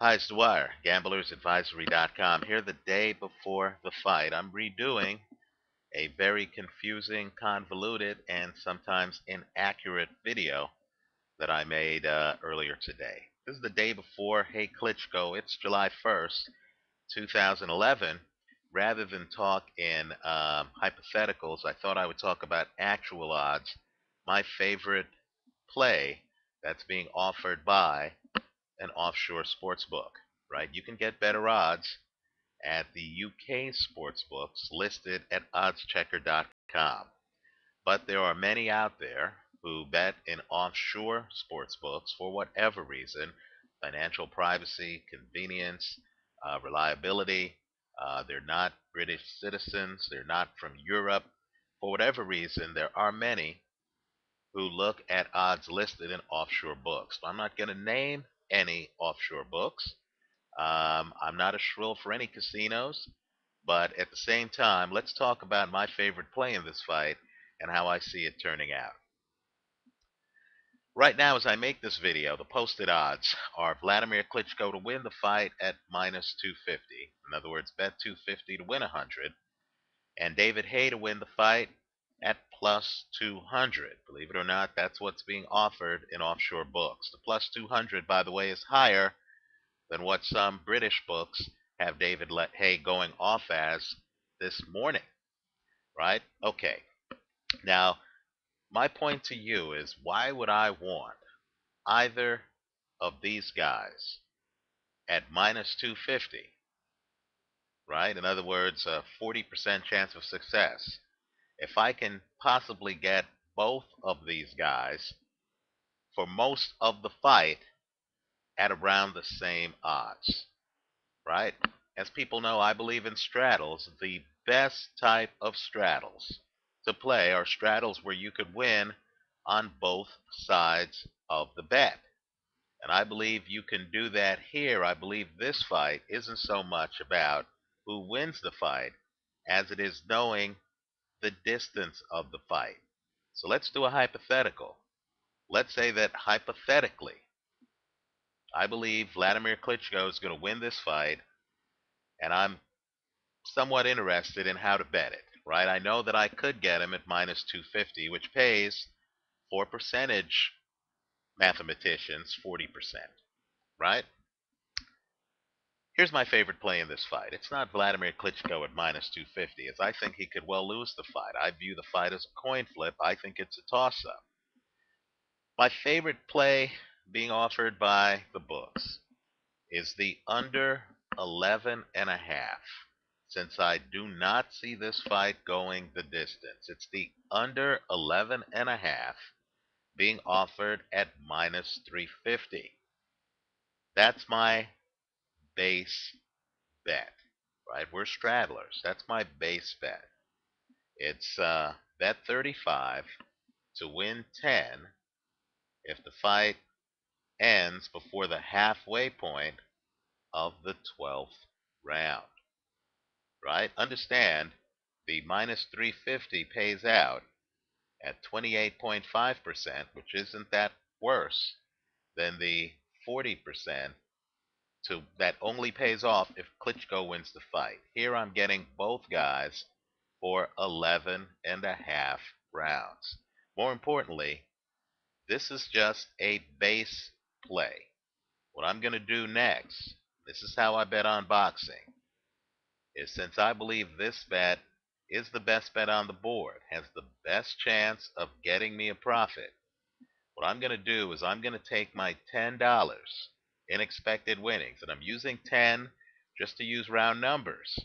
Hi, it's Dwyer, gamblersadvisory.com. Here the day before the fight. I'm redoing a very confusing, convoluted, and sometimes inaccurate video that I made earlier today. This is the day before Haye Klitschko. It's July 1st, 2011. Rather than talk in hypotheticals, I thought I would talk about actual odds. My favorite play that's being offered by an offshore sports book, right? You can get better odds at the UK sports books listed at oddschecker.com. But there are many out there who bet in offshore sports books for whatever reason: financial privacy, convenience, reliability. They're not British citizens, they're not from Europe. For whatever reason, there are many who look at odds listed in offshore books. So I'm not going to name any offshore books. I'm not a shrill for any casinos, but at the same time, let's talk about my favorite play in this fight and how I see it turning out. Right now, as I make this video, the posted odds are Vladimir Klitschko to win the fight at minus 250. In other words, bet 250 to win 100. And David Haye to win the fight at plus 200. Believe it or not, that's what's being offered in offshore books. The plus 200, by the way, is higher than what some British books have David Haye going off as this morning, right? Okay. Now, my point to you is, why would I want either of these guys at minus 250, right? In other words, a 40% chance of success. If I can possibly get both of these guys for most of the fight at around the same odds, right? As people know, I believe in straddles. The best type of straddles to play are straddles where you could win on both sides of the bet. And I believe you can do that here. I believe this fight isn't so much about who wins the fight as it is knowing the distance of the fight. So let's do a hypothetical. Let's say that hypothetically, I believe Vladimir Klitschko is going to win this fight, and I'm somewhat interested in how to bet it, right? I know that I could get him at minus 250, which pays, for percentage mathematicians, 40%, right? Here's my favorite play in this fight. It's not Vladimir Klitschko at minus 250, as I think he could well lose the fight. I view the fight as a coin flip. I think it's a toss-up. My favorite play being offered by the books is the under 11 and a half. Since I do not see this fight going the distance, it's the under 11 and a half being offered at minus 350. That's my base bet, right? We're straddlers. That's my base bet. It's bet 35 to win 10 if the fight ends before the halfway point of the 12th round, right? Understand, the minus 350 pays out at 28.5%, which isn't that worse than the 40% that only pays off if Klitschko wins the fight. Here I'm getting both guys for 11 and a half rounds. More importantly, this is just a base play. What I'm going to do next, this is how I bet on boxing, is since I believe this bet is the best bet on the board, has the best chance of getting me a profit, what I'm going to do is I'm going to take my $10 in expected winnings, and I'm using 10 just to use round numbers,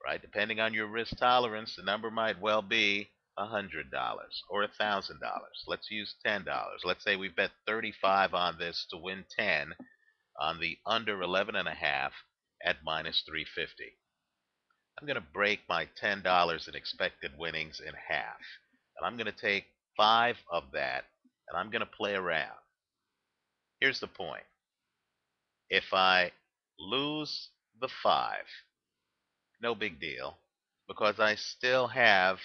right? Depending on your risk tolerance, the number might well be $100 or $1,000. Let's use $10. Let's say we bet 35 on this to win 10 on the under 11 and a half at minus 350. I'm going to break my $10 in expected winnings in half, and I'm going to take 5 of that, and I'm going to play around. Here's the point. If I lose the 5, no big deal, because I still have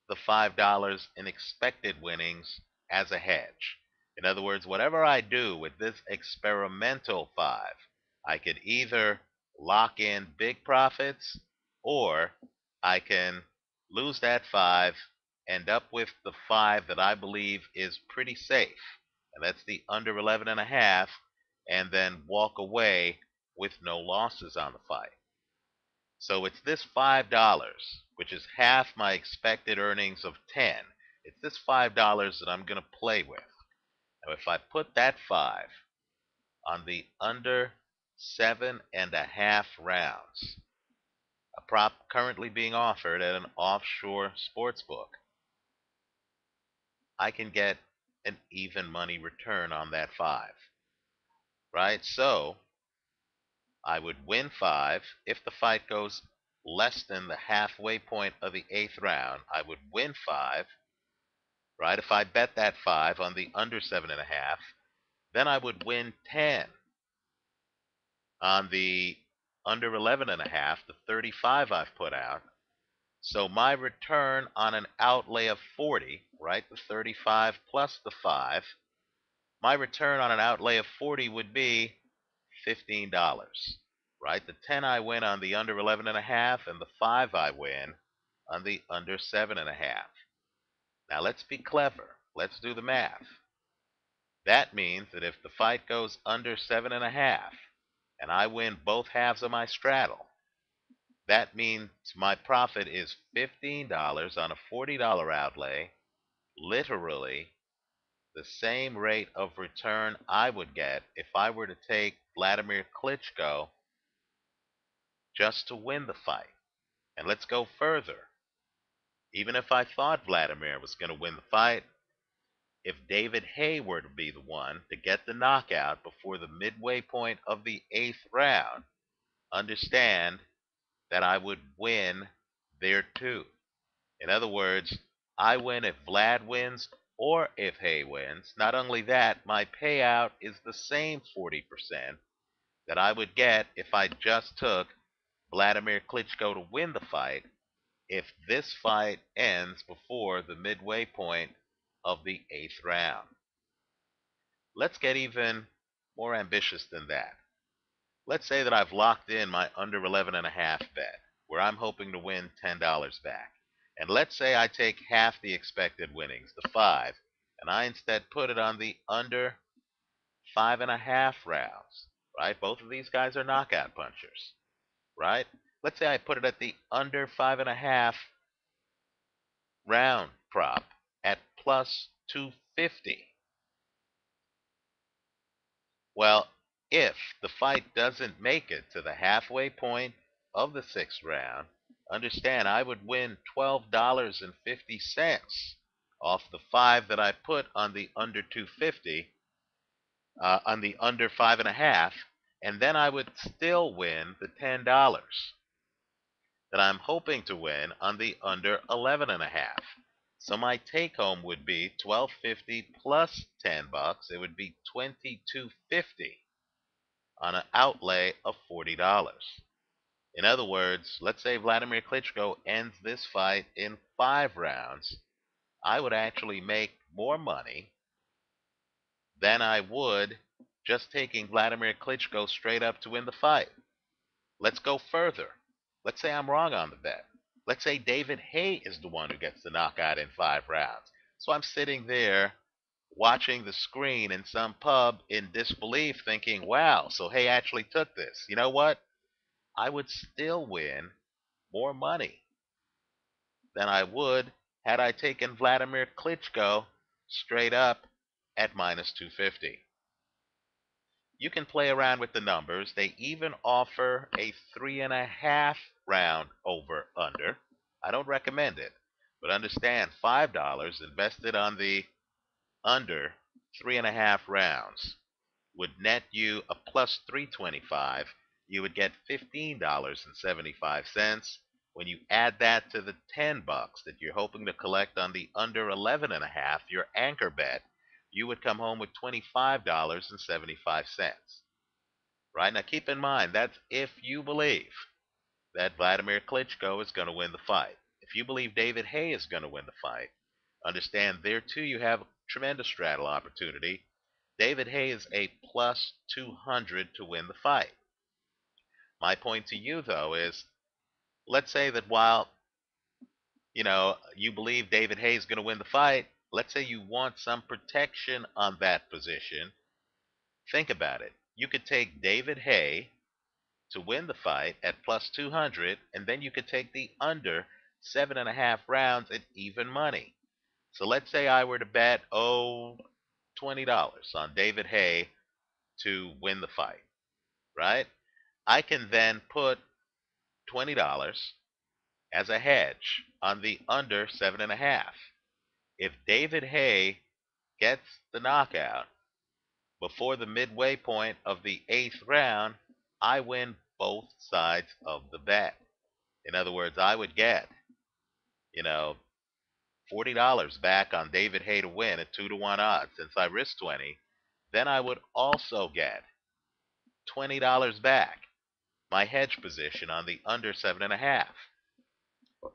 the $5 in expected winnings as a hedge. In other words, whatever I do with this experimental 5, I could either lock in big profits, or I can lose that 5, end up with the 5 that I believe is pretty safe, and that's the under 11.5, and then walk away with no losses on the fight. So it's this $5, which is half my expected earnings of 10. It's this $5 that I'm going to play with. Now, if I put that 5 on the under 7.5 rounds, a prop currently being offered at an offshore sports book, I can get an even money return on that 5. Right? So I would win 5. If the fight goes less than the halfway point of the 8th round, I would win 5. Right? If I bet that 5 on the under 7.5, then I would win 10 on the under 11.5, the 35 I've put out. So my return on an outlay of 40, right, the 35 plus the 5, my return on an outlay of 40 would be $15, right? The 10 I win on the under 11.5, and the 5 I win on the under 7.5. Now let's be clever. Let's do the math. That means that if the fight goes under 7.5 and I win both halves of my straddle, that means my profit is $15 on a $40 outlay, literally the same rate of return I would get if I were to take Vladimir Klitschko just to win the fight. And let's go further. Even if I thought Vladimir was going to win the fight, if David Haye were to be the one to get the knockout before the midway point of the 8th round, understand that I would win there too. In other words, I win if Vlad wins or if Haye wins. Not only that, my payout is the same 40% that I would get if I just took Vladimir Klitschko to win the fight, if this fight ends before the midway point of the 8th round. Let's get even more ambitious than that. Let's say that I've locked in my under 11.5 bet, where I'm hoping to win $10 back. And let's say I take half the expected winnings, the 5, and I instead put it on the under 5.5 rounds, right? Both of these guys are knockout punchers, right? Let's say I put it at the under 5.5 round prop at plus 250. Well, if the fight doesn't make it to the halfway point of the 6th round, understand I would win $12.50 off the 5 that I put on the under 250, on the under 5.5, and then I would still win the $10 that I'm hoping to win on the under 11.5. So my take home would be $12.50 plus $10. It would be $22.50 on an outlay of $40. In other words, let's say Vladimir Klitschko ends this fight in 5 rounds. I would actually make more money than I would just taking Vladimir Klitschko straight up to win the fight. Let's go further. Let's say I'm wrong on the bet. Let's say David Haye is the one who gets the knockout in 5 rounds. So I'm sitting there watching the screen in some pub in disbelief, thinking, wow, so Haye actually took this. You know what? I would still win more money than I would had I taken Vladimir Klitschko straight up at minus 250. You can play around with the numbers. They even offer a 3.5 round over under. I don't recommend it, but understand $5 invested on the under 3.5 rounds would net you a plus 325. You would get $15.75. When you add that to the $10 that you're hoping to collect on the under 11.5, your anchor bet, you would come home with $25.75. Right? Now keep in mind, that's if you believe that Vladimir Klitschko is going to win the fight. If you believe David Haye is going to win the fight, understand there too you have tremendous straddle opportunity. David Haye is a plus 200 to win the fight. My point to you, though, is let's say that while you believe David Haye is going to win the fight, let's say you want some protection on that position. Think about it. You could take David Haye to win the fight at plus 200, and then you could take the under 7.5 rounds at even money. So let's say I were to bet, $20 on David Haye to win the fight, right? I can then put $20 as a hedge on the under 7.5. If David Haye gets the knockout before the midway point of the 8th round, I win both sides of the bet. In other words, I would get, you know, $40 back on David Haye to win at 2-to-1 odds. Since I risked 20, then I would also get $20 back, my hedge position on the under 7.5.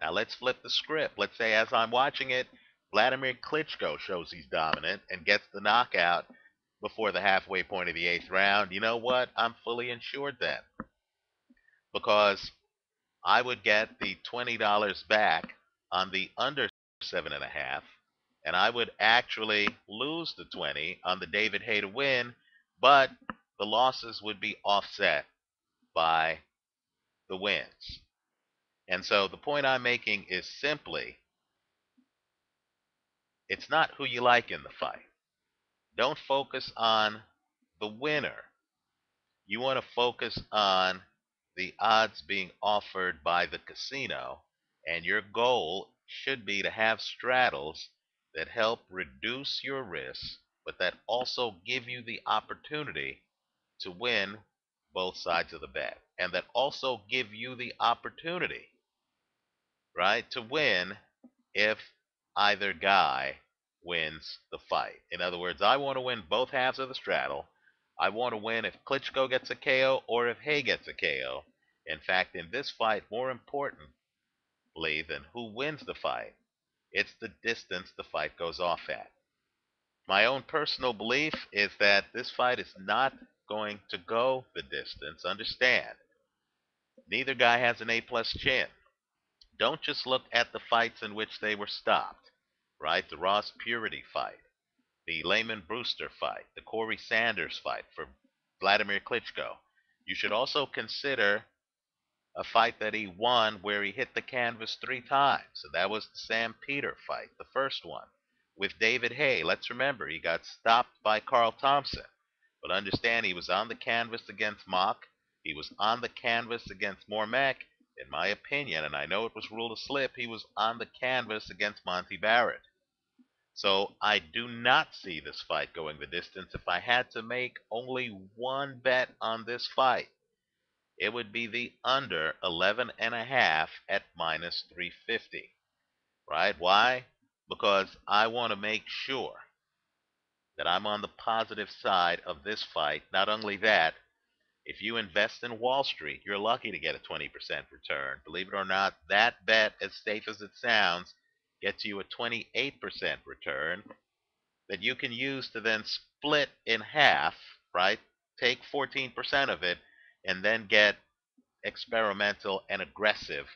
Now let's flip the script. Let's say as I'm watching it, Vladimir Klitschko shows he's dominant and gets the knockout before the halfway point of the 8th round. You know what? I'm fully insured then, because I would get the $20 back on the under 7.5, and I would actually lose the 20 on the David Haye to win, but the losses would be offset by the wins. And so the point I'm making is simply, it's not who you like in the fight. Don't focus on the winner. You want to focus on the odds being offered by the casino, and your goal should be to have straddles that help reduce your risks, but that also give you the opportunity to win both sides of the bet, and that also give you the opportunity, right, to win if either guy wins the fight. In other words, I want to win both halves of the straddle. I want to win if Klitschko gets a KO or if Haye gets a KO. In fact, in this fight, more importantly than who wins the fight, it's the distance the fight goes off at. My own personal belief is that this fight is not going to go the distance. Understand, neither guy has an A-plus chin. Don't just look at the fights in which they were stopped, right? The Ross Purity fight, the Layman Brewster fight, the Corey Sanders fight for Vladimir Klitschko. You should also consider a fight that he won where he hit the canvas 3 times. And that was the Sam Peter fight, the first one. With David Haye, let's remember, he got stopped by Carl Thompson. But understand, he was on the canvas against Mock. He was on the canvas against Mormek. In my opinion, and I know it was ruled a slip, he was on the canvas against Monty Barrett. So I do not see this fight going the distance. If I had to make only one bet on this fight, it would be the under 11.5 at minus 350. Right? Why? Because I want to make sure that I'm on the positive side of this fight. Not only that, if you invest in Wall Street, you're lucky to get a 20% return. Believe it or not, that bet, as safe as it sounds, gets you a 28% return that you can use to then split in half, right? Take 14% of it and then get experimental and aggressive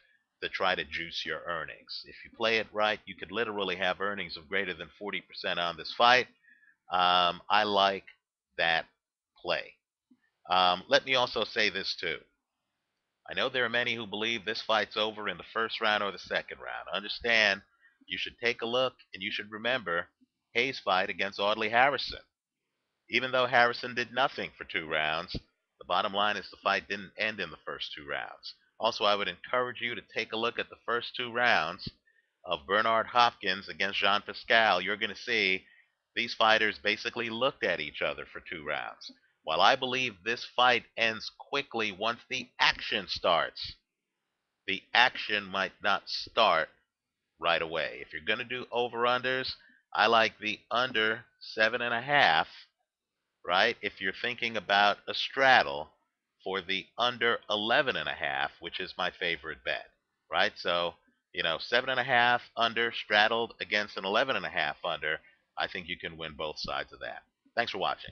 to try to juice your earnings. If you play it right, you could literally have earnings of greater than 40% on this fight. I like that play. Let me also say this too. I know there are many who believe this fight's over in the first round or the second round. Understand, you should take a look and you should remember Haye's fight against Audley Harrison. Even though Harrison did nothing for 2 rounds, the bottom line is the fight didn't end in the first 2 rounds. Also, I would encourage you to take a look at the first 2 rounds of Bernard Hopkins against Jean Pascal. You're going to see these fighters basically looked at each other for 2 rounds. While I believe this fight ends quickly once the action starts, the action might not start right away. If you're going to do over-unders, I like the under 7.5, right? If you're thinking about a straddle for the under 11.5, which is my favorite bet, right? So, 7.5 under straddled against an 11.5 under, I think you can win both sides of that. Thanks for watching.